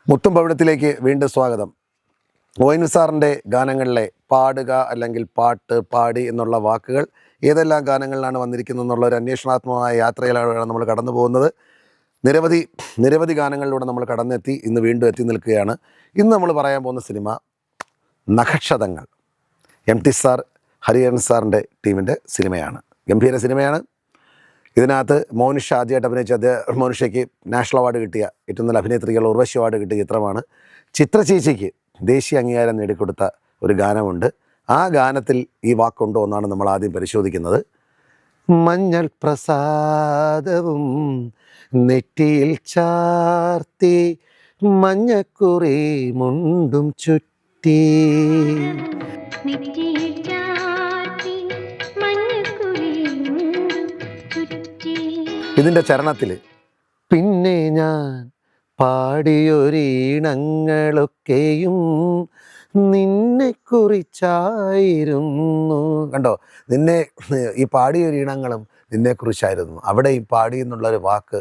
മുത്തും പവിഴത്തിലേക്ക് വീണ്ടും സ്വാഗതം. ഒ.എൻ. സാറിൻ്റെ ഗാനങ്ങളിലെ പാടുക അല്ലെങ്കിൽ പാട്ട് പാടി എന്നുള്ള വാക്കുകൾ ഏതെല്ലാം ഗാനങ്ങളിലാണ് വന്നിരിക്കുന്നത് എന്നുള്ള ഒരു അന്വേഷണാത്മകമായ യാത്രയിലാണ് നമ്മൾ കടന്നു പോകുന്നത്. നിരവധി ഗാനങ്ങളിലൂടെ നമ്മൾ കടന്നെത്തി ഇന്ന് വീണ്ടും എത്തി നിൽക്കുകയാണ്. ഇന്ന് നമ്മൾ പറയാൻ പോകുന്ന സിനിമ നഖക്ഷതങ്ങൾ. എം.ടി. സാർ, ഹരിഹരൻ സാറിൻ്റെ ടീമിൻ്റെ സിനിമയാണ്. ഗംഭീര സിനിമയാണ്. ഇതിനകത്ത് മോനിഷ ആദ്യമായിട്ട് അഭിനയിച്ച മോനിഷയ്ക്ക് നാഷണൽ അവാർഡ് കിട്ടിയ ഏറ്റവും നല്ല അഭിനേത്രികൾ ഉർവശി അവാർഡ് കിട്ടിയ ചിത്രമാണ്. ചിത്രചേച്ചിക്ക് ദേശീയ അംഗീകാരം നേടിക്കൊടുത്ത ഒരു ഗാനമുണ്ട്. ആ ഗാനത്തിൽ ഈ വാക്കുണ്ടോ എന്നാണ് നമ്മൾ ആദ്യം പരിശോധിക്കുന്നത്. മഞ്ഞൾ പ്രസാദവും നെറ്റിയിൽ ചാർത്തി മഞ്ഞക്കുറി മുണ്ടും ചുറ്റി. ഇതിൻ്റെ ചരണത്തിൽ പിന്നെ ഞാൻ പാടിയൊരീണങ്ങളൊക്കെയും നിന്നെക്കുറിച്ചായിരുന്നു. കണ്ടോ, ഈ പാടിയൊരീണങ്ങളും നിന്നെക്കുറിച്ചായിരുന്നു. അവിടെ ഈ പാടി എന്നുള്ളൊരു വാക്ക്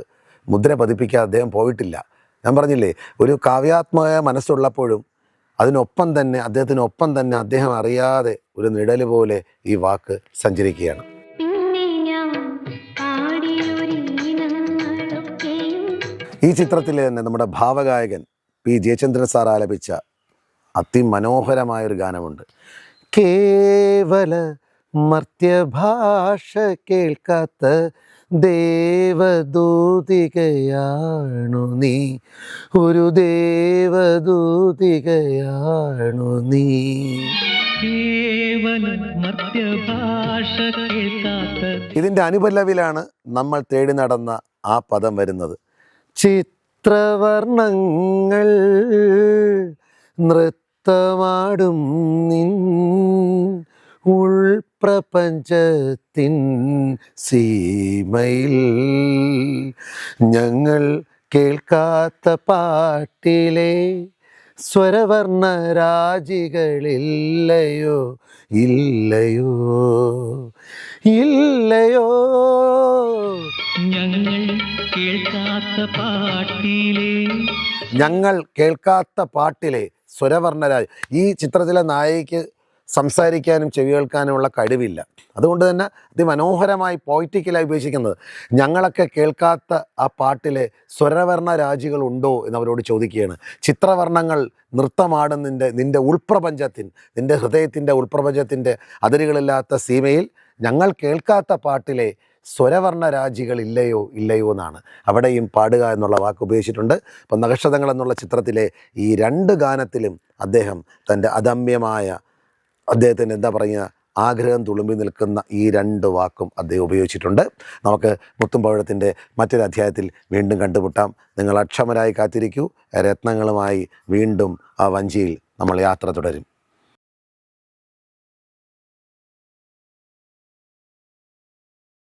മുദ്ര പതിപ്പിക്കാതെ അദ്ദേഹം പോയിട്ടില്ല. ഞാൻ പറഞ്ഞില്ലേ, ഒരു കാവ്യാത്മക മനസ്സുള്ളപ്പോഴും അദ്ദേഹത്തിനൊപ്പം തന്നെ അദ്ദേഹം അറിയാതെ ഒരു നിഴല് പോലെ ഈ വാക്ക് സഞ്ചരിക്കുകയാണ്. ഈ ചിത്രത്തിൽ തന്നെ നമ്മുടെ ഭാവഗായകൻ പി ജയചന്ദ്രൻ സാർ ആലപിച്ച അതിമനോഹരമായൊരു ഗാനമുണ്ട്. കേവല മർത്യഭാഷ കേൾക്കാത്ത ദേവദൂതികയാണു നീ, ഒരു ദേവദൂതികയാണു നീ. ഇതിൻ്റെ അനുപല്ലവിലാണ് നമ്മൾ തേടി നടന്ന ആ പദം വരുന്നത്. ചിത്രവർണ്ണങ്ങൾ നൃത്തമാടും നിൻ ഉൾപ്രപഞ്ചത്തിൻ സീമയിൽ, ഞങ്ങൾ കേൾക്കാത്ത പാട്ടിലെ സ്വരവർണ്ണ രാജികളില്ലയോ, ഇല്ലയോ, ഇല്ലയോ. ഞങ്ങൾ കേൾക്കാത്ത പാട്ടിലെ സ്വരവർണ്ണരാജ്. ഈ ചിത്രത്തിലെ നായികയ്ക്ക് സംസാരിക്കാനും ചെവി കേൾക്കാനുമുള്ള കഴിവില്ല. അതുകൊണ്ട് തന്നെ അതിമനോഹരമായി പോയിറ്റിക്കലായി ഉപയോഗിച്ചിരിക്കുന്നത്, ഞങ്ങളൊക്കെ കേൾക്കാത്ത ആ പാട്ടിലെ സ്വരവർണ്ണ രാജികൾ ഉണ്ടോ എന്നവരോട് ചോദിക്കുകയാണ്. ചിത്രവർണ്ണങ്ങൾ നൃത്തമാടുന്നതിൻ്റെ നിൻ്റെ ഹൃദയത്തിൻ്റെ ഉൾപ്രപഞ്ചത്തിൻ്റെ അതിരുകളില്ലാത്ത സീമയിൽ ഞങ്ങൾ കേൾക്കാത്ത പാട്ടിലെ സ്വരവർണ്ണ രാജികൾ ഇല്ലയോ എന്നാണ് അവിടെയും പാടുക എന്നുള്ള വാക്ക് ഉപയോഗിച്ചിട്ടുണ്ട്. അപ്പം നഖക്ഷതങ്ങൾ എന്നുള്ള ചിത്രത്തിലെ ഈ രണ്ട് ഗാനത്തിലും അദ്ദേഹം തൻ്റെ അദമ്യമായ അദ്ദേഹത്തിന് ആഗ്രഹം തുളുമ്പി നിൽക്കുന്ന ഈ രണ്ട് വാക്കും അദ്ദേഹം ഉപയോഗിച്ചിട്ടുണ്ട്. നമുക്ക് മുത്തും പവിഴത്തിൻ്റെ മറ്റൊരു അധ്യായത്തിൽ വീണ്ടും കണ്ടുമുട്ടാം. നിങ്ങൾ അക്ഷമരായി കാത്തിരിക്കൂ. രത്നങ്ങളുമായി വീണ്ടും ആ വഞ്ചിയിൽ നമ്മൾ യാത്ര തുടരും.